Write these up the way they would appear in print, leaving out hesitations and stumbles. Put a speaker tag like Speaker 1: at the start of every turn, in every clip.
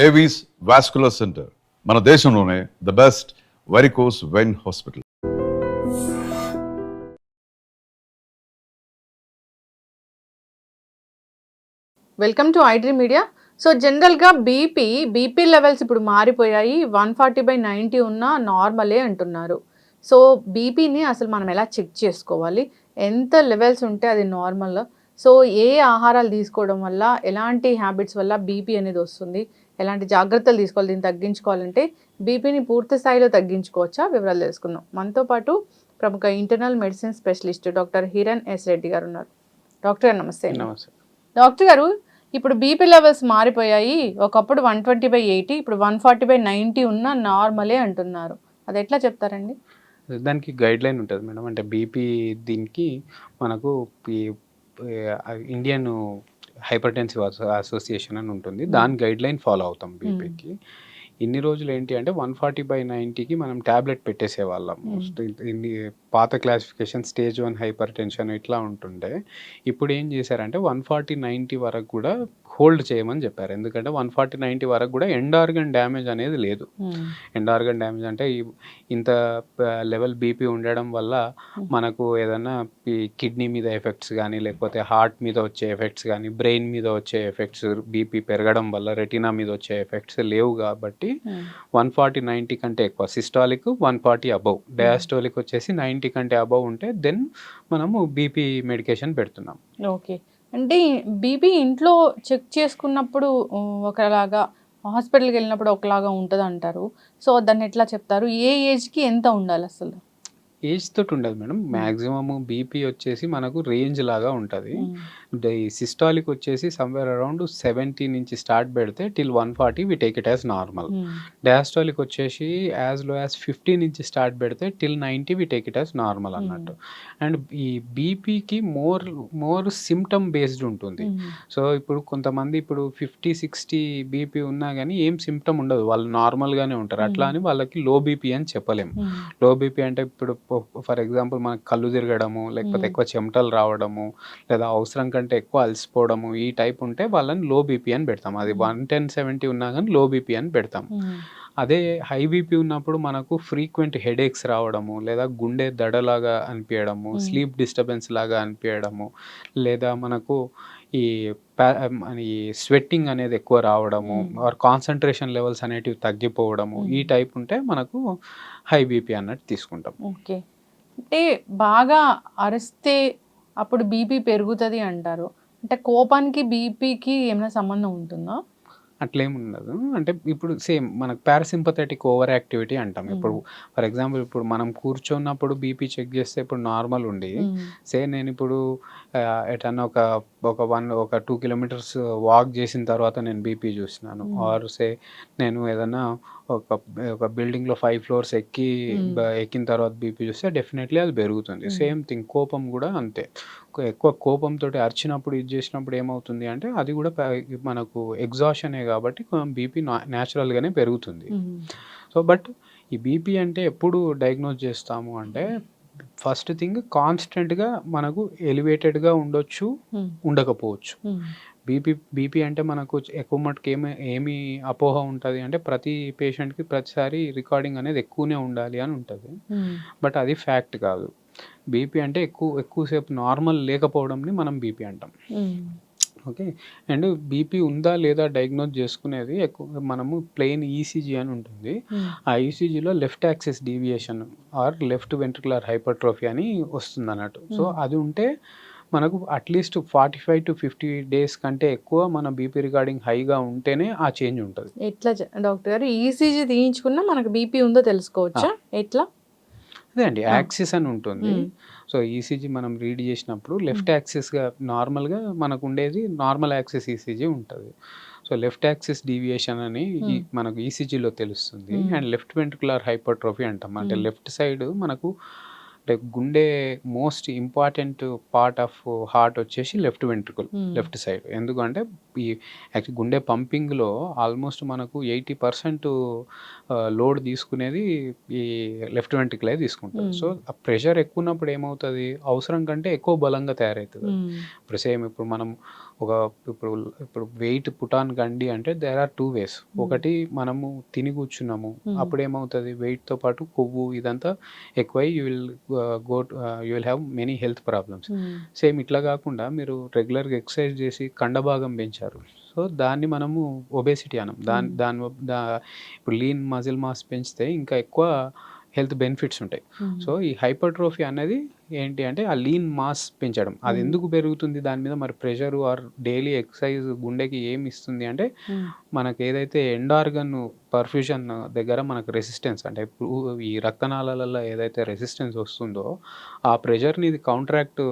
Speaker 1: Avis vascular centre మన దేశంలోనే the best varicose vein hospital.
Speaker 2: Welcome to iDream media. So జనరల్గా BP levels ఇప్పుడు మారిపోయాయి. 140/90 ఉన్న నార్మలే అంటున్నారు. సో బీపీని అసలు మనం ఎలా చెక్ చేసుకోవాలి, ఎంత లెవెల్స్ ఉంటే అది నార్మల్, సో ఏ ఆహారాలు తీసుకోవడం వల్ల, ఎలాంటి హ్యాబిట్స్ వల్ల బీపీ అనేది వస్తుంది, ఎలాంటి జాగ్రత్తలు తీసుకోవాలి, దీన్ని తగ్గించుకోవాలంటే బీపీని పూర్తి స్థాయిలో తగ్గించుకోవచ్చా, వివరాలు తెలుసుకుందాం. మనతో పాటు ప్రముఖ internal medicine specialist doctor Hiran S Reddy గారు ఉన్నారు. డాక్టర్ గారు నమస్తే.
Speaker 3: నమస్తే
Speaker 2: డాక్టర్ గారు, ఇప్పుడు బీపీ లెవెల్స్ మారిపోయాయి. ఒకప్పుడు 120/80, ఇప్పుడు 140/90 ఉన్న నార్మలే అంటున్నారు. అది ఎట్లా చెప్తారండి?
Speaker 3: దానికి గైడ్ లైన్ ఉంటుంది మేడం. అంటే బీపీ దీనికి మనకు ఇండియన్ హైపర్టెన్సివ్ అసోసియేషన్ అని ఉంటుంది. దాని గైడ్ లైన్ ఫాలో అవుతాం బీపీకి. ఇన్ని రోజులు ఏంటి అంటే 140/90కి మనం ట్యాబ్లెట్ పెట్టేసేవాళ్ళము. పాత క్లాసిఫికేషన్ స్టేజ్ 1 హైపర్ టెన్షన్ ఇట్లా ఉంటుండే. ఇప్పుడు ఏం చేశారంటే 140/90 వరకు కూడా హోల్డ్ చేయమని చెప్పారు. ఎందుకంటే 140/90 వరకు కూడా ఎండ్ ఆర్గన్ డ్యామేజ్ అనేది లేదు. ఎండ్ ఆర్గన్ డ్యామేజ్ అంటే ఇంత లెవెల్ బీపీ ఉండడం వల్ల మనకు ఏదైనా ఈ కిడ్నీ మీద ఎఫెక్ట్స్ కానీ, లేకపోతే హార్ట్ మీద వచ్చే ఎఫెక్ట్స్ కానీ, బ్రెయిన్ మీద వచ్చే ఎఫెక్ట్స్, బీపీ పెరగడం వల్ల రెటీనా మీద వచ్చే ఎఫెక్ట్స్ లేవు. కాబట్టి 140/90 కంటే ఎక్కువ, సిస్టాలిక్ 140 అబవ్, డయాస్టోలిక్ వచ్చేసి 90 కంటే అబవ్ ఉంటే దెన్ మనము బీపీ మెడికేషన్ పెడుతున్నాం.
Speaker 2: ఓకే, అంటే బీపీ ఇంట్లో చెక్ చేసుకున్నప్పుడు ఒకలాగా, హాస్పిటల్కి వెళ్ళినప్పుడు ఒకలాగా ఉంటుంది అంటారు. సో దాన్ని ఎట్లా చెప్తారు? ఏ ఏజ్కి ఎంత ఉండాలి అసలు?
Speaker 3: ఏజ్ తోటి ఉండదు మేడం. మ్యాక్సిమమ్ బీపీ వచ్చేసి మనకు రేంజ్ లాగా ఉంటుంది. ఈ సిస్టాలిక్ వచ్చేసి సమ్వేర్ అరౌండ్ 70 నుంచి స్టార్ట్ పెడితే till 140 we take it as normal. Diastolic వచ్చేసి యాజ్ లో యాజ్ 50 నుంచి స్టార్ట్ పెడితే till 90 we take it as normal అన్నట్టు. అండ్ ఈ బీపీకి మోర్ సిమ్టమ్ బేస్డ్ ఉంటుంది. సో ఇప్పుడు కొంతమంది ఇప్పుడు 50-60 బీపీ ఉన్నా కానీ ఏం సిమ్టమ్ ఉండదు, వాళ్ళు నార్మల్గానే ఉంటారు. అట్లా అని వాళ్ళకి లో బీపీ అని చెప్పలేము. లో బీపీ అంటే ఇప్పుడు ఫర్ ఎగ్జాంపుల్ మనకు కళ్ళు తిరగడము, లేకపోతే ఎక్కువ చెమటలు రావడము, లేదా అవసరం కంటే ఎక్కువ అలసిపోవడము, ఈ టైప్ ఉంటే వాళ్ళని లో బీపీ అని పెడతాం. అది 110/70 ఉన్నా కానీ లో బీపీ అని పెడతాం. అదే హై బీపీ ఉన్నప్పుడు మనకు ఫ్రీక్వెంట్ హెడేక్స్ రావడము, లేదా గుండె దడలాగా అనిపించడము, స్లీప్ డిస్టర్బెన్స్ లాగా అనిపించడము, లేదా మనకు ఈ స్వెట్టింగ్ అనేది ఎక్కువ రావడము, ఆర్ కాన్సన్ట్రేషన్ లెవెల్స్ అనేటివి తగ్గిపోవడము, ఈ టైప్ ఉంటే మనకు హై బీపీ అన్నట్టు తీసుకుంటాం.
Speaker 2: ఓకే, అంటే బాగా అరిస్తే అప్పుడు బీపీ పెరుగుతుంది అంటారు. అంటే కోపానికి బీపీకి ఏమైనా సంబంధం ఉంటుందా?
Speaker 3: అట్లేముండదు. అంటే ఇప్పుడు సేమ్ మనకు పారాసింపథెటిక్ ఓవర్ యాక్టివిటీ అంటాం. ఇప్పుడు ఫర్ ఎగ్జాంపుల్ ఇప్పుడు మనం కూర్చున్నప్పుడు బీపీ చెక్ చేస్తే ఇప్పుడు నార్మల్ ఉండి, నేను ఇప్పుడు ఎటన్నా ఒక 2 కిలోమీటర్స్ వాక్ చేసిన తర్వాత నేను బీపీ చూసినాను, ఆర్ నేను ఏదన్నా ఒక బిల్డింగ్లో 5 ఫ్లోర్స్ ఎక్కిన తర్వాత బీపీ చూస్తే డెఫినెట్లీ అది పెరుగుతుంది. సేమ్ థింగ్ కోపం కూడా అంతే. ఎక్కువ కోపంతో అరిచినప్పుడు ఇది చేసినప్పుడు ఏమవుతుంది అంటే అది కూడా మనకు ఎగ్జాషనే కాబట్టి బీపీ న్యాచురల్గానే పెరుగుతుంది. సో బట్ ఈ బీపీ అంటే ఎప్పుడు డయాగ్నోజ్ చేస్తాము అంటే, ఫస్ట్ థింగ్ కాన్స్టెంట్గా మనకు ఎలివేటెడ్గా ఉండొచ్చు, ఉండకపోవచ్చు. బీపీ అంటే మనకు ఎక్కువ మటుకు ఏమి అపోహ ఉంటుంది అంటే ప్రతి పేషెంట్కి ప్రతిసారి రికార్డింగ్ అనేది ఎక్కువనే ఉండాలి అని ఉంటుంది. బట్ అది ఫ్యాక్ట్ కాదు. బీపీ అంటే ఎక్కువసేపు నార్మల్ లేకపోవడంని మనం బీపీ అంటాం. ఓకే, అండ్ బీపీ ఉందా లేదా డయాగ్నోజ్ చేసుకునేది మనము ప్లెయిన్ ఈసీజీ అని ఉంటుంది. ఆ ఈసీజీలో left axis deviation or left ventricular hypertrophy అని వస్తుంది అన్నట్టు. సో అది ఉంటే మనకు అట్లీస్ట్ 45 to 50 డేస్ కంటే ఎక్కువ మన బీపీ రికార్డింగ్ హైగా ఉంటేనే ఆ చేంజ్ ఉంటుంది.
Speaker 2: ఎట్లా డాక్టర్ గారు, ఈసీజీ తీయించుకున్నా మనకు బీపీ ఉందో తెలుసుకోవచ్చా? ఎట్లా?
Speaker 3: అదే అండి, యాక్సిస్ అని ఉంటుంది. సో ఈసీజీ మనం రీడ్ చేసినప్పుడు లెఫ్ట్ యాక్సిస్గా నార్మల్గా మనకు ఉండేది నార్మల్ యాక్సిస్ ఈసీజీ ఉంటుంది. సో లెఫ్ట్ యాక్సిస్ డీవియేషన్ అని మనకు ఈసీజీలో తెలుస్తుంది. అండ్ లెఫ్ట్ వెంట్రికులర్ హైపర్ట్రోఫీ అంటాం. అంటే లెఫ్ట్ సైడ్ మనకు అంటే గుండె most important part of heart వచ్చేసి లెఫ్ట్ వెంట్రికల్, లెఫ్ట్ సైడ్. ఎందుకంటే ఈ యాక్చువల్ గుండె పంపింగ్లో ఆల్మోస్ట్ మనకు 80% లోడ్ తీసుకునేది ఈ లెఫ్ట్ వెంట్రికలే తీసుకుంటుంది. సో ఆ ప్రెషర్ ఎక్కువ ఉన్నప్పుడు ఏమవుతుంది, అవసరం కంటే ఎక్కువ బలంగా తయారవుతుంది. ఇప్పుడు సేమ్ ఇప్పుడు మనం ఒక ఇప్పుడు ఇప్పుడు వెయిట్ పుట్ ఆన్ కండి అంటే దేర్ ఆర్ 2 వేస్. ఒకటి మనము తిని కూర్చున్నాము. అప్పుడేమవుతది వెయిట్‌తో పాటు కొవ్వు ఇదంతా ఎక్కువై you will have many health problems. Same ఇట్లా కాకుండా మీరు రెగ్యులర్‌గా ఎక్సర్సైజ్ చేసి కండభాగం పెంచారు. సో, దాన్ని మనము ఒబేసిటీ అనం. ఇప్పుడు లీన్ మజిల్ మాస్ పెంచితే ఇంకా ఎక్కువ హెల్త్ బెనిఫిట్స్ ఉంటాయి. సో, ఈ హైపర్ట్రోఫీ అనేది ఏంటి అంటే ఆ లీన్ మాస్ పెంచడం. అది ఎందుకు పెరుగుతుంది దాని మీద మరి ప్రెషర్ ఆర్ డైలీ ఎక్సర్సైజ్ గుండెకి ఏమి ఇస్తుంది అంటే మనకు ఏదైతే ఎండ్ ఆర్గన్ పర్ఫ్యూషన్ దగ్గర మనకు రెసిస్టెన్స్ అంటే ఇప్పుడు ఈ రక్తనాళాలలో ఏదైతే రెసిస్టెన్స్ వస్తుందో ఆ ప్రెషర్ని ఇది కౌంట్రాక్ట్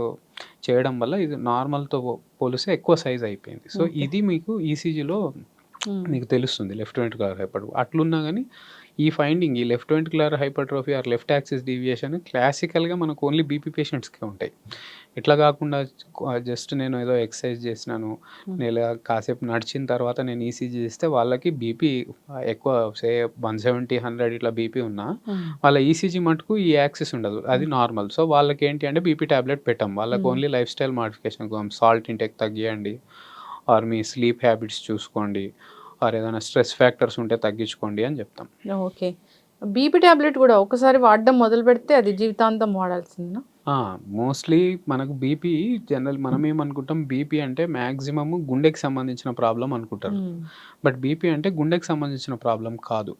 Speaker 3: చేయడం వల్ల ఇది నార్మల్తో పోలిస్తే ఎక్కువ సైజ్ అయిపోయింది. సో, ఇది మీకు ఈసీజీలో మీకు తెలుస్తుంది లెఫ్ట్ వెంట్రికులర్ హైపర్ట్రోఫీ. అట్లున్నా కానీ ఈ ఫైండింగ్ ఈ left ventricular hypertrophy or left axis deviation క్లాసికల్గా మనకు ఓన్లీ బీపీ పేషెంట్స్కే ఉంటాయి. ఇట్లా కాకుండా జస్ట్ నేను ఏదో ఎక్సర్సైజ్ చేసినాను, నేను కాసేపు నడిచిన తర్వాత నేను ఈసీజీ చేస్తే వాళ్ళకి బీపీ ఎక్కువ సే 170, 100 ఇట్లా బీపీ ఉన్నా వాళ్ళ ఈసీజీ మటుకు ఈ యాక్సిస్ ఉండదు, అది నార్మల్. సో వాళ్ళకి ఏంటి అంటే బీపీ ట్యాబ్లెట్ పెట్టాం, వాళ్ళకి only lifestyle modification, salt intake తగ్గియండి ఆర్ మీ స్లీప్ హ్యాబిట్స్ చూసుకోండి ఆర్ ఏదైనా స్ట్రెస్ ఫ్యాక్టర్స్ ఉంటే తగ్గించుకోండి అని చెప్తాం.
Speaker 2: ఓకే. బీపీ టాబ్లెట్ కూడా ఒకసారి వాడడం మొదలు పెడితే అది జీవితాంతం వాడాల్సిందా?
Speaker 3: మోస్ట్లీ మనకు బీపీ జనరల్ మనం ఏమనుకుంటాం, బీపీ అంటే మ్యాక్సిమమ్ గుండెకి సంబంధించిన ప్రాబ్లం అనుకుంటారు. బట్ బీపీ అంటే గుండెకి సంబంధించిన ప్రాబ్లం కాదు.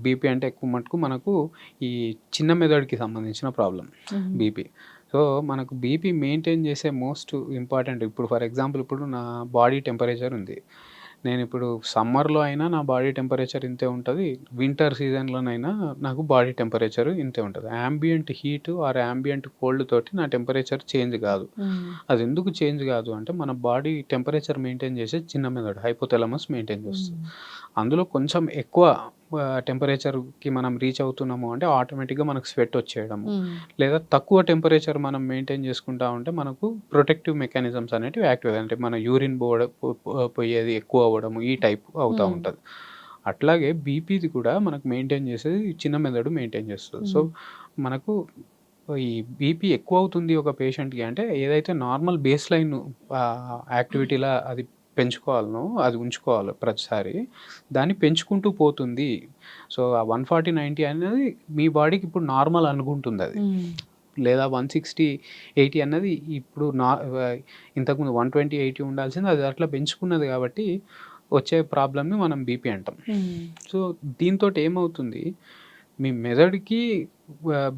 Speaker 3: బీపీ అంటే ఎక్కువ మటుకు మనకు ఈ చిన్న మెదడుకి సంబంధించిన ప్రాబ్లం బీపీ. సో మనకు బీపీ మెయింటైన్ చేసే మోస్ట్ ఇంపార్టెంట్, ఇప్పుడు ఫర్ ఎగ్జాంపుల్ ఇప్పుడు నా బాడీ టెంపరేచర్ ఉంది, నేను ఇప్పుడు సమ్మర్లో అయినా నా బాడీ టెంపరేచర్ ఇంతే ఉంటుంది, వింటర్ సీజన్లోనైనా నాకు బాడీ టెంపరేచర్ ఇంతే ఉంటుంది. Ambient heat are ambient cold తోటి నా టెంపరేచర్ చేంజ్ కాదు. అది ఎందుకు చేంజ్ కాదు అంటే మన బాడీ టెంపరేచర్ మెయింటైన్ చేసే చిన్న మెదడు హైపోథాలమస్ మెయింటైన్ చేస్తుంది. అందులో కొంచెం ఎక్కువ టెంపరేచర్కి మనం రీచ్ అవుతున్నాము అంటే ఆటోమేటిక్గా మనకు స్వెట్ వచ్చేయడము, లేదా తక్కువ టెంపరేచర్ మనం మెయింటైన్ చేసుకుంటా ఉంటే మనకు ప్రొటెక్టివ్ మెకానిజమ్స్ అనేటివి యాక్టివ్, అంటే మన యూరిన్ పోయేది ఎక్కువ అవ్వడము ఈ టైప్ అవుతూ ఉంటుంది. అట్లాగే బీపీది కూడా మనకు మెయింటైన్ చేసేది చిన్న మెదడు మెయింటైన్ చేస్తుంది. సో మనకు ఈ బీపీ ఎక్కువ అవుతుంది ఒక పేషెంట్కి అంటే ఏదైతే నార్మల్ బేస్ లైన్ యాక్టివిటీలా అది పెంచుకోవాలనో అది ఉంచుకోవాలి ప్రతిసారి, దాన్ని పెంచుకుంటూ పోతుంది. సో ఆ 140/90 అనేది మీ బాడీకి ఇప్పుడు నార్మల్ అనుకుంటుంది అది, లేదా 160/80 అన్నది ఇప్పుడు ఇంతకుముందు 120/80 ఉండాల్సింది, అది అట్లా పెంచుకున్నది కాబట్టి వచ్చే ప్రాబ్లమ్ని మనం బీపీ అంటాం. సో దీంతో ఏమవుతుంది, మీ మెదడుకి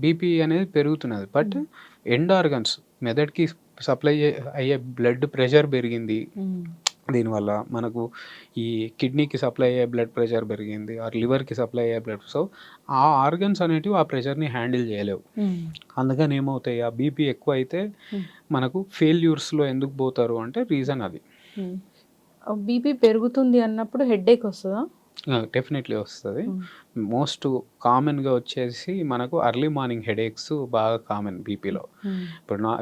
Speaker 3: బీపీ అనేది పెరుగుతున్నది, బట్ ఎండ్ ఆర్గన్స్ మెదడుకి సప్లై అయ్యే బ్లడ్ ప్రెషర్ పెరిగింది, దీనివల్ల మనకు ఈ కిడ్నీకి సప్లై అయ్యే బ్లడ్ ప్రెషర్ పెరిగింది ఆర్ లివర్కి సప్లై అయ్యే బ్లడ్, సో ఆ ఆర్గన్స్ అనేటివి ఆ ప్రెషర్ని హ్యాండిల్ చేయలేవు. అందుకని ఏమవుతాయి, ఆ బీపీ ఎక్కువ అయితే మనకు ఫెయిల్యూర్స్లో ఎందుకు పోతారు అంటే రీజన్ అది.
Speaker 2: బీపీ పెరుగుతుంది అన్నప్పుడు హెడేక్ వస్తుందా?
Speaker 3: డెఫినెట్లీ వస్తుంది. మోస్ట్ కామన్గా వచ్చేసి మనకు అర్లీ మార్నింగ్ హెడేక్స్ బాగా కామన్ బీపీలో.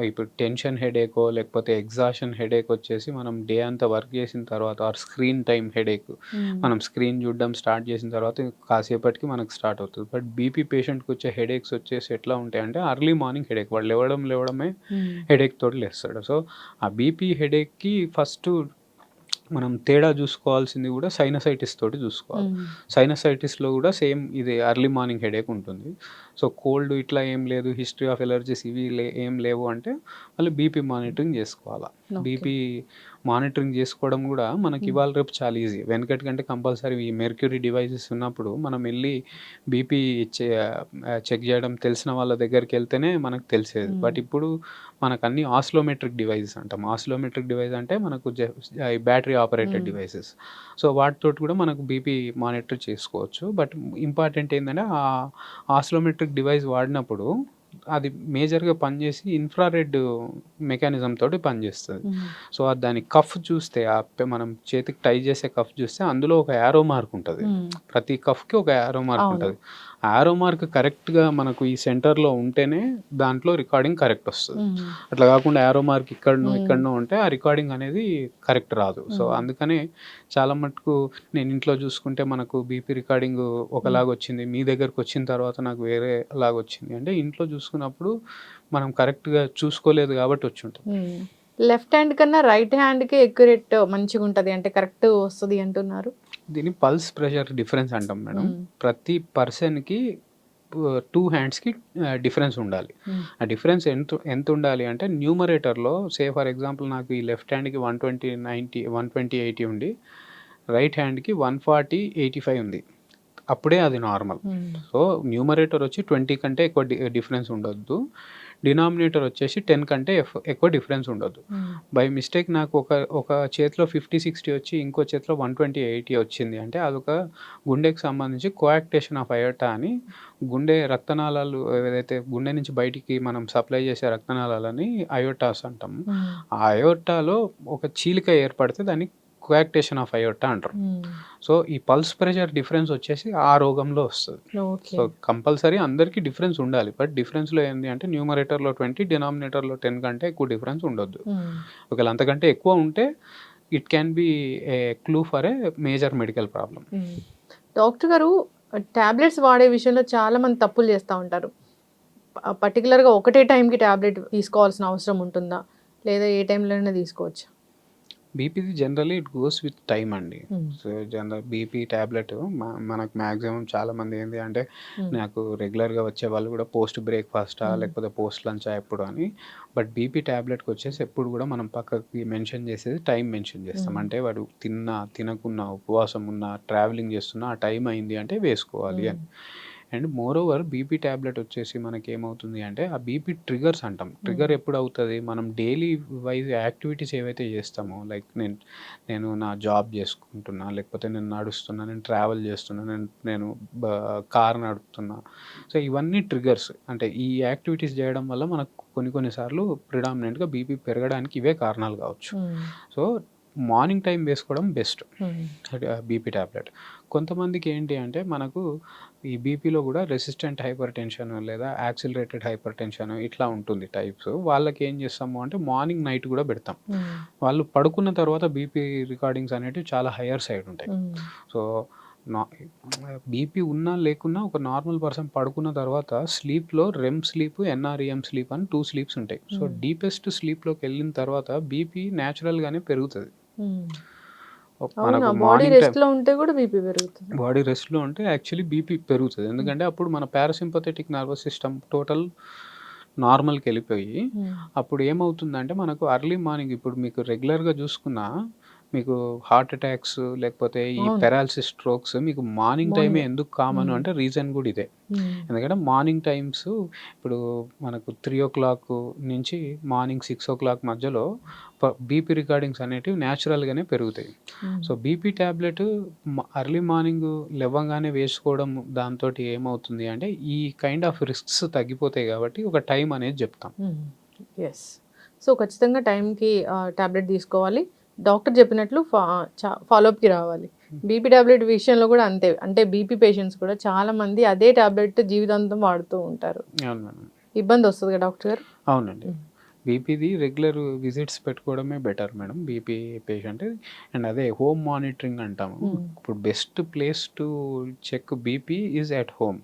Speaker 3: ఇప్పుడు టెన్షన్ హెడేకో లేకపోతే ఎగ్జాషన్ హెడేక్ వచ్చేసి మనం డే అంతా వర్క్ చేసిన తర్వాత ఆర్ స్క్రీన్ టైం హెడేక్, మనం స్క్రీన్ చూడడం స్టార్ట్ చేసిన తర్వాత కాసేపటికి మనకు స్టార్ట్ అవుతుంది. బట్ బీపీ పేషెంట్కి వచ్చే హెడేక్స్ వచ్చేసి ఎట్లా ఉంటాయంటే అర్లీ మార్నింగ్ హెడేక్, వాడు లేవడమే హెడేక్ తోటి లేస్తాడు. సో ఆ బీపీ హెడేక్కి ఫస్ట్ మనం తేడా చూసుకోవాల్సింది కూడా సైనసైటిస్ తోటి చూసుకోవాలి. సైనసైటిస్లో కూడా సేమ్ ఇది ఎర్లీ మార్నింగ్ హెడేక్ ఉంటుంది. సో కోల్డ్ ఇట్లా ఏం లేదు, హిస్టరీ ఆఫ్ ఎలర్జీస్ ఇవి ఏం లేవు అంటే మళ్ళీ బీపీ మానిటరింగ్ చేసుకోవాలి. బీపీ మానిటరింగ్ చేసుకోవడం కూడా మనకి ఇవాళ రేపు చాలా ఈజీ. వెనకటి కంటే కంపల్సరీ ఈ మెర్క్యూరీ డివైజెస్ ఉన్నప్పుడు మనం వెళ్ళి బీపీ చెక్ చేయడం తెలిసిన వాళ్ళ దగ్గరికి వెళ్తేనే మనకు తెలిసేది. బట్ ఇప్పుడు మనకు అన్ని ఆస్లోమెట్రిక్ డివైజెస్ అంటాం. ఆస్లోమెట్రిక్ డివైస్ అంటే మనకు బ్యాటరీ ఆపరేటెడ్ డివైసెస్. సో వాటితో కూడా మనకు బీపీ మానిటర్ చేసుకోవచ్చు. బట్ ఇంపార్టెంట్ ఏంటంటే ఆ ఆస్లోమెట్రిక్ డివైస్ వాడినప్పుడు అది మేజర్గా పనిచేసి ఇన్ఫ్రారెడ్ మెకానిజం తోటి పనిచేస్తుంది. సో దాని కఫ్ చూస్తే మనం చేతికి టై చేసే కఫ్ చూస్తే అందులో ఒక యారో మార్క్ ఉంటుంది, ప్రతి కఫ్కి ఒక యారో మార్క్ ఉంటుంది. యారో మార్క్ కరెక్ట్గా మనకు ఈ సెంటర్లో ఉంటేనే దాంట్లో రికార్డింగ్ కరెక్ట్ వస్తుంది. అట్లా కాకుండా యారో మార్క్ ఇక్కడనో ఉంటే ఆ రికార్డింగ్ అనేది కరెక్ట్ రాదు. సో అందుకనే చాలా మటుకు నేను ఇంట్లో చూసుకుంటే మనకు బీపీ రికార్డింగ్ ఒకలాగా వచ్చింది, మీ దగ్గరకు వచ్చిన తర్వాత నాకు వేరే లాగా వచ్చింది అంటే ఇంట్లో చూసుకున్నప్పుడు మనం కరెక్ట్గా చూసుకోలేదు కాబట్టి వచ్చి ఉంటుంది.
Speaker 2: లెఫ్ట్ హ్యాండ్ కన్నా రైట్ హ్యాండ్‌కే ఎక్యురేట్ మంచిగుంటది అంటే కరెక్ట్ వస్తది అంటున్నారు.
Speaker 3: దీన్ని పల్స్ ప్రెషర్ డిఫరెన్స్ అంటాం మేడం.
Speaker 2: హ్మ్.
Speaker 3: ప్రతి పర్సన్‌కి 2 హ్యాండ్స్‌కి డిఫరెన్స్ ఉండాలి.
Speaker 2: హ్మ్.
Speaker 3: ఆ డిఫరెన్స్ ఎంత ఉండాలి అంటే న్యూమరేటర్‌లో ఫర్ ఎగ్జాంపుల్ నాకు ఈ లెఫ్ట్ హ్యాండ్‌కి 120, 90, 120, 80 ఉండి రైట్ హ్యాండ్‌కి 140, 85 ఉంది. అప్పుడే అది నార్మల్.
Speaker 2: హ్మ్.
Speaker 3: సో, న్యూమరేటర్ వచ్చి 20 కంటే ఎక్కువ డిఫరెన్స్ ఉండొద్దు. డినామినేటర్ వచ్చేసి 10 కంటే ఎక్కువ డిఫరెన్స్ ఉండొద్దు.
Speaker 2: హ్మ్.
Speaker 3: బై మిస్టేక్ నాకు ఒక చేతిలో 50, 60 వచ్చి ఇంకో చేతిలో 120, 80 వచ్చింది అంటే అదొక గుండెకి సంబంధించి కోయాక్టేషన్ ఆఫ్ అయోర్టా అని గుండె రక్తనాళాలు ఏదైతే గుండె నుంచి బయటికి మనం సప్లై చేసే రక్తనాళాలని అయోర్టాస్ అంటాం.
Speaker 2: హ్మ్.
Speaker 3: ఆ అయోర్టాలో ఒక చీలిక ఏర్పడితే దాన్ని కోయాక్టేషన్ ఆఫ్ అయోర్టా అంటారు.
Speaker 2: హ్మ్.
Speaker 3: సో, ఈ పల్స్ ప్రెషర్ డిఫరెన్స్ వచ్చేసి ఆ రోగంలో వస్తది.
Speaker 2: ఓకే.
Speaker 3: సో, కంపల్సరీ అందరికీ డిఫరెన్స్ ఉండాలి. బట్ డిఫరెన్స్‌లో ఏంది అంటే న్యూమరేటర్‌లో 20, డినామినేటర్‌లో 10 కంటే ఎక్కువ డిఫరెన్స్ ఉండొద్దు.
Speaker 2: హ్మ్.
Speaker 3: ఒకవేళ అంతకంటే ఎక్కువ ఉంటే it can be A clue for a major medical problem.
Speaker 2: హ్మ్. డాక్టర్ గారు టాబ్లెట్స్ వాడే విషయంలో చాలా మంది తప్పులు చేస్తా ఉంటారు. పర్టిక్యులర్‌గా ఒకటే టైంకి టాబ్లెట్ తీసుకోవాల్సిన అవసరం ఉంటుందా? లేదా ఏ టైంలోనైనా తీసుకోవచ్చా?
Speaker 3: బీపీది generally it goes with time అండి.
Speaker 2: హ్మ్.
Speaker 3: సో, బీపీ టాబ్లెట్ మనకు మాక్సిమం చాలామంది ఏంది అంటే
Speaker 2: హ్మ్.
Speaker 3: నాకు రెగ్యులర్‌గా వచ్చేవాళ్ళు కూడా పోస్ట్ బ్రేక్‌ఫాస్టా
Speaker 2: హ్మ్.
Speaker 3: లేకపోతే పోస్ట్ లంచా ఎప్పుడు అని. బట్ బీపీ టాబ్లెట్‌కి వచ్చేసి ఎప్పుడు కూడా మనం పక్కకి మెన్షన్ చేసేది టైం మెన్షన్ చేస్తాం.
Speaker 2: హ్మ్.
Speaker 3: అంటే వాడు తిన్నా, తినకున్నా, ఉపవాసం ఉన్నా, ట్రావెలింగ్ చేస్తున్నా ఆ టైం అయింది అంటే వేసుకోవాలి
Speaker 2: హ్మ్.
Speaker 3: అని. అండ్ మోరోవర్ బీపీ టాబ్లెట్ వచ్చేసి మనకేమవుతుంది అంటే ఆ బీపీ ట్రిగర్స్ అంటాం.
Speaker 2: హ్మ్.
Speaker 3: ట్రిగర్ ఎప్పుడవుతది మనం డైలీ వైస్ యాక్టివిటీస్ ఏవైతే చేస్తామో లైక్ నేను నా జాబ్ చేసుకుంటున్నా, లేకపోతే నేను నడుస్తున్నా, నేను ట్రావెల్ చేస్తున్నా, నేను కార్ నడుపుతున్నా. సో, ఇవన్నీ ట్రిగర్స్. అంటే ఈ యాక్టివిటీస్ చేయడం వల్ల మనకు కొన్ని సార్లు ప్రిడామినెంట్‌గా బీపీ పెరగడానికి ఇవే కారణాలు కావచ్చు.
Speaker 2: హ్మ్.
Speaker 3: సో, మార్నింగ్ టైమ్ వేసుకోవడం బెస్ట్.
Speaker 2: హ్మ్.
Speaker 3: BP tablet. కొంతమందికి ఏంటి అంటే మనకు ఈ బీపీలో కూడా రెసిస్టెంట్ హైపర్ టెన్షన్ లేదా యాక్సిలరేటెడ్ హైపర్ టెన్షన్ ఇట్లా ఉంటుంది టైప్స్. వాళ్ళకి ఏం చేస్తాము అంటే మార్నింగ్, నైట్ కూడా పెడతాం.
Speaker 2: హ్మ్.
Speaker 3: వాళ్ళు పడుకున్న తర్వాత బీపీ రికార్డింగ్స్ అనేటివి చాలా హైయర్ సైడ్ ఉంటాయి.
Speaker 2: హ్మ్.
Speaker 3: సో, నా బీపీ ఉన్నా లేకున్నా ఒక నార్మల్ పర్సన్ పడుకున్న తర్వాత స్లీప్‌లో రెమ్ స్లీప్, ఎన్ఆర్‌ఈఎం స్లీప్ అని 2 స్లీప్స్ ఉంటాయి. సో,
Speaker 2: హ్మ్.
Speaker 3: డీపెస్ట్ స్లీప్‌లోకెళ్ళిన తర్వాత బీపీ నేచురల్‌గానే పెరుగుతది.
Speaker 2: హ్మ్. అవునా?
Speaker 3: మనకు
Speaker 2: బాడీ
Speaker 3: మార్నింగ్ టైమ్
Speaker 2: రెస్ట్‌లో ఉంటే కూడా బీపీ పెరుగుతదా?
Speaker 3: బాడీ రెస్ట్‌లో ఉంటే యాక్చువల్లీ బీపీ పెరుగుతది.
Speaker 2: హ్మ్.
Speaker 3: ఎందుకంటే అప్పుడు మన పారాసింపథెటిక్ నర్వస్ సిస్టమ్ టోటల్ నార్మల్‌కెళ్ళిపోయి
Speaker 2: హ్మ్.
Speaker 3: అప్పుడు ఏమవుతుందంటే మనకు ఎర్లీ మార్నింగ్ ఇప్పుడు మీకు రెగ్యులర్‌గా చూసుకున్నా మీకు హార్ట్ అటాక్స్ లేకపోతే ఈ
Speaker 2: అవును.
Speaker 3: పారాలిసిస్, స్ట్రోక్స్ మీకు మార్నింగ్ టైమే
Speaker 2: మార్నింగ్.
Speaker 3: ఎందుకు కామన్
Speaker 2: హ్మ్.
Speaker 3: అంటే రీజన్ కూడా ఇదే.
Speaker 2: హ్మ్.
Speaker 3: ఎందుకంటే మార్నింగ్ టైమ్స్ ఇప్పుడు మనకు 3:00 నుంచి మార్నింగ్ 6:00 మధ్యలో బీపీ రికార్డింగ్స్ అనేటివి న్యాచురల్‌గానే పెరుగుతాయి.
Speaker 2: Hmm.
Speaker 3: So, BP tablet early morning లెవ్వంగానే వేసుకోవడం దాంతోటి ఏమవుతుంది అంటే ఈ కైండ్ ఆఫ్ రిస్క్స్ తగ్గిపోతాయి కాబట్టి ఒక టైం అనేది చెప్తాం.
Speaker 2: హ్మ్. యెస్. సో, ఖచ్చితంగా టైంకి టాబ్లెట్ తీసుకోవాలి. డాక్టర్ చెప్పినట్లు ఫాలోఅప్‌కి రావాలి. బీపీ టాబ్లెట్ విషయంలో కూడా అంతే. అంటే బీపీ పేషెంట్స్ కూడా చాలామంది అదే టాబ్లెట్ జీవితాంతం వాడుతూ ఉంటారు.
Speaker 3: అవును మేడం.
Speaker 2: ఇబ్బందొస్తదిగా డాక్టర్ గారు?
Speaker 3: అవునండి.
Speaker 2: హ్మ్.
Speaker 3: బీపీది రెగ్యులర్ విజిట్స్ పెట్టుకోవడమే better madam. BP patient and అదే హోమ్ మానిటరింగ్ అంటాము.
Speaker 2: హ్మ్.
Speaker 3: ఇప్పుడు best place to check BP is at home.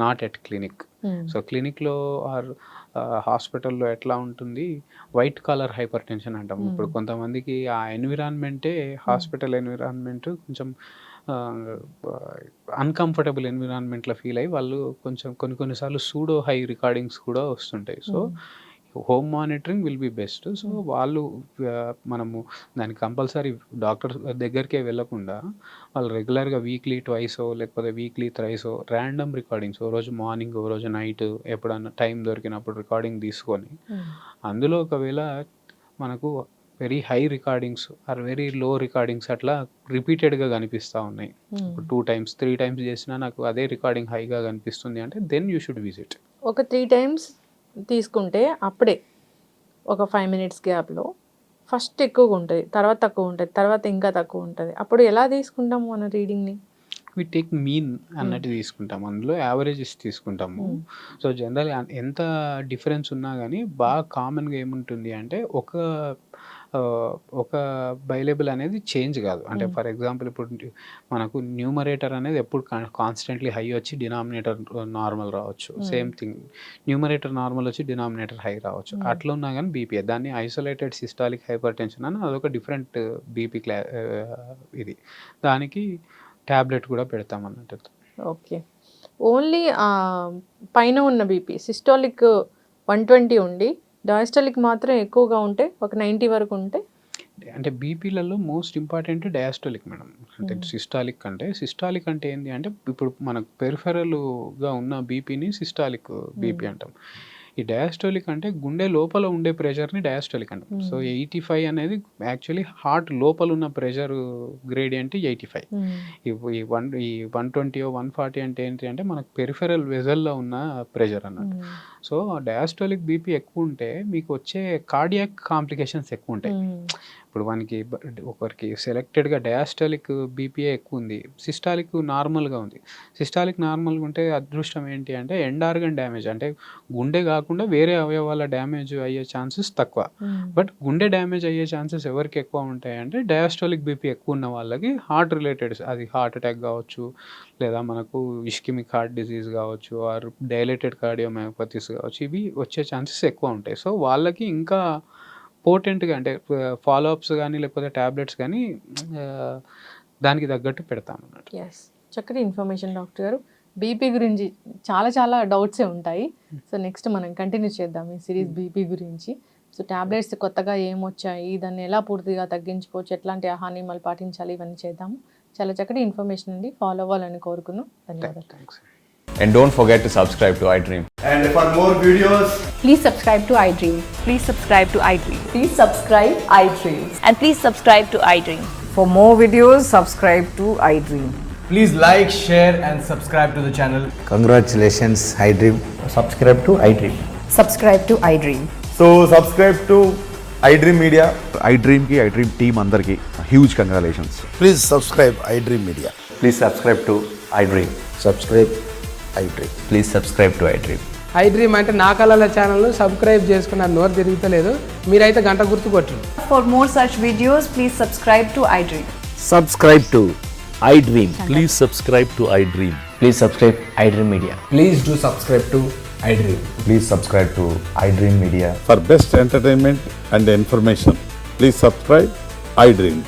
Speaker 3: Not at clinic.
Speaker 2: Hmm.
Speaker 3: So, క్లినిక్‌లో ఆర్ హాస్పిటల్‌లో ఎట్లా ఉంటుంది వైట్ కాలర్ హైపర్ టెన్షన్ అంటాం.
Speaker 2: హ్మ్.
Speaker 3: ఇప్పుడు కొంతమందికి ఆ ఎన్విరాన్మెంటే హాస్పిటల్ ఎన్విరాన్మెంట్ కొంచెం ఆహ్, అన్‌కంఫర్టబుల్ ఎన్విరాన్మెంట్‌లో ఫీల్ అయ్యి వాళ్ళు కొంచెం కొన్ని సార్లు సూడో హై రికార్డింగ్స్ కూడా వస్తుంటాయి. సో,
Speaker 2: హ్మ్.
Speaker 3: Home monitoring will be best. So,
Speaker 2: హ్మ్.
Speaker 3: వాళ్ళు మనము దానికి కంపల్సరీ డాక్టర్ దగ్గరికే వెళ్ళకుండా వాళ్ళు రెగ్యులర్‌గా వీక్లీ ట్వైసో లేకపోతే వీక్లీ థ్రైసో ర్యాండమ్ రికార్డింగ్స్ ఓ రోజు మార్నింగ్, ఓ రోజు నైట్ ఎప్పుడన్నా టైం దొరికినప్పుడు రికార్డింగ్ తీసుకొని
Speaker 2: హ్మ్.
Speaker 3: అందులో ఒకవేళ మనకు very high recordings or very low recordings అట్లా రిపీటెడ్‌గా కనిపిస్తా ఉన్నాయి.
Speaker 2: హ్మ్.
Speaker 3: ఇప్పుడు 2 టైమ్స్, 3 టైమ్స్ చేసినా నాకు అదే రికార్డింగ్ హైగా కనిపిస్తుంది అంటే దెన్ యూ షుడ్ విజిట్.
Speaker 2: ఒక 3 టైమ్స్ తీసుకుంటే అప్పుడే ఒక 5 మినిట్స్ గ్యాప్‌లో ఫస్ట్ ఎక్కువగుంటది. తర్వాత తక్కువుంటది. తర్వాత ఇంకా తక్కువుంటది. అప్పుడు ఎలా తీసుకుంటాం మన రీడింగ్‌ని?
Speaker 3: వి టేక్ మీన్
Speaker 2: హ్మ్.
Speaker 3: అన్నట్టు తీసుకుంటాం. అందులో యావరేజెస్ తీసుకుంటాము.
Speaker 2: హ్మ్.
Speaker 3: సో, జనరల్‌గా ఎంత డిఫరెన్స్ ఉన్నా గానీ బాగా కామన్‌గా ఏముంటుంది అంటే ఒక ఒక బైలేబుల్ అనేది చేంజ్ కాదు. అంటే ఫర్ ఎగ్జాంపుల్ ఇప్పుడు మనకు న్యూమరేటర్ అనేది ఎప్పుడు కాన్స్టెంట్లీ హై వచ్చి డినామినేటర్ నార్మల్ రావచ్చు. సేమ్ థింగ్ న్యూమరేటర్ నార్మల్ వచ్చి డినామినేటర్ హై రావచ్చు. అట్లా ఉన్నా కానీ బీపీ దాన్ని ఐసోలేటెడ్ సిస్టాలిక్ హైపర్ టెన్షన్ అని అదొక డిఫరెంట్ బీపీ ఇది. దానికి ట్యాబ్లెట్ కూడా పెడతాం అన్నట్టు.
Speaker 2: ఓకే. ఓన్లీ పైన ఉన్న బీపీ సిస్టాలిక్ 120 ఉండి డయాస్టాలిక్ మాత్రం ఎక్కువగా ఉంటే ఒక 90 వరకు ఉంటే
Speaker 3: అంటే బీపీలలో మోస్ట్ ఇంపార్టెంట్ డయాస్టోలిక్ మేడం. అంటే సిస్టాలిక్ అంటే ఏంటి అంటే ఇప్పుడు మనకు పెరిఫెరల్గా ఉన్న బీపీని సిస్టాలిక్ బీపీ అంటాం. ఈ డయాస్టోలిక్ అంటే గుండె లోపల ఉండే ప్రెషర్ని డయాస్టోలిక్ అంటాం. సో 85 అనేది యాక్చువల్లీ హార్ట్ లోపల ఉన్న ప్రెషర్ గ్రేడియంట్ 85. ఈ 120 140 అంటే ఏంటి అంటే మనకు పెరిఫెరల్ వెజల్లో ఉన్న ప్రెషర్ అన్నట్టు. సో డయాస్టోలిక్ బీపీ ఎక్కువ ఉంటే మీకు వచ్చే కార్డియాక్ కాంప్లికేషన్స్ ఎక్కువ ఉంటాయి. ఇప్పుడు ఒకరికి సెలెక్టెడ్గా డయాస్టాలిక్ బీపీఏ ఎక్కువ ఉంది, సిస్టాలిక్ నార్మల్గా ఉంది. సిస్టాలిక్ నార్మల్గా ఉంటే అదృష్టం ఏంటి అంటే ఎండ్ ఆర్గన్ డ్యామేజ్ అంటే గుండె కాకుండా వేరే అవయవాల డ్యామేజ్ అయ్యే ఛాన్సెస్ తక్కువ. బట్ గుండె డ్యామేజ్ అయ్యే ఛాన్సెస్ ఎవరికి ఎక్కువ ఉంటాయి అంటే డయాస్టాలిక్ బీపీ ఎక్కువ ఉన్న వాళ్ళకి హార్ట్ రిలేటెడ్, అది హార్ట్ అటాక్ కావచ్చు, లేదా మనకు ఇష్కిమిక్ హార్ట్ డిజీజ్ కావచ్చు, ఆర్ డైలేటెడ్ కార్డియోమయోపతీస్ కావచ్చు, ఇవి వచ్చే ఛాన్సెస్ ఎక్కువ ఉంటాయి. సో వాళ్ళకి ఇంకా పోటెంట్గా అంటే ఫాలోఅప్స్ కానీ లేకపోతే ట్యాబ్లెట్స్ కానీ దానికి తగ్గట్టు పెడతాం అన్నట్టు.
Speaker 2: ఎస్, చక్కటి ఇన్ఫర్మేషన్ డాక్టర్ గారు. బీపీ గురించి చాలా డౌట్సే ఉంటాయి. సో నెక్స్ట్ మనం కంటిన్యూ చేద్దాం ఈ సిరీస్ బీపీ గురించి. సో ట్యాబ్లెట్స్ కొత్తగా ఏమొచ్చాయి, దాన్ని ఎలా పూర్తిగా తగ్గించుకోవచ్చు, ఎట్లాంటి ఆహార నియమాలు పాటించాలి, ఇవన్నీ చేద్దాము. చాలా చక్కటి ఇన్ఫర్మేషన్ అండి, ఫాలో అవ్వాలని కోరుకున్నాం. ధన్యవాదాలు.
Speaker 3: Thanks.
Speaker 4: And don't forget to subscribe to iDream.
Speaker 5: And for more videos,
Speaker 6: Please subscribe to iDream.
Speaker 7: Please subscribe to iDream.
Speaker 6: Please subscribe iDream.
Speaker 7: And please subscribe to iDream.
Speaker 6: For more videos, subscribe to iDream.
Speaker 5: please like, share and subscribe to the channel.
Speaker 8: Congratulations, iDream.
Speaker 5: Subscribe to iDream.
Speaker 6: Subscribe to iDream.
Speaker 5: So subscribe to iDream Media.
Speaker 1: iDream కి iDream team అందరికి huge congratulations.
Speaker 8: Please subscribe iDream Media.
Speaker 4: Please subscribe to iDream.
Speaker 8: Subscribe iDream.
Speaker 4: Please subscribe to iDream.
Speaker 9: iDream అంటే నా కళల channel subscribe చేసుకున్న నోరు తిరుగుతలేదు, మీరైతే గంట గుర్తు కొట్టండి.
Speaker 7: For more such videos, please subscribe to iDream.
Speaker 10: Subscribe to iDream. Please subscribe to iDream.
Speaker 4: Please subscribe iDream Media.
Speaker 5: Please do subscribe to iDream.
Speaker 4: Please subscribe to iDream Media.
Speaker 11: For best entertainment and information, please subscribe iDream.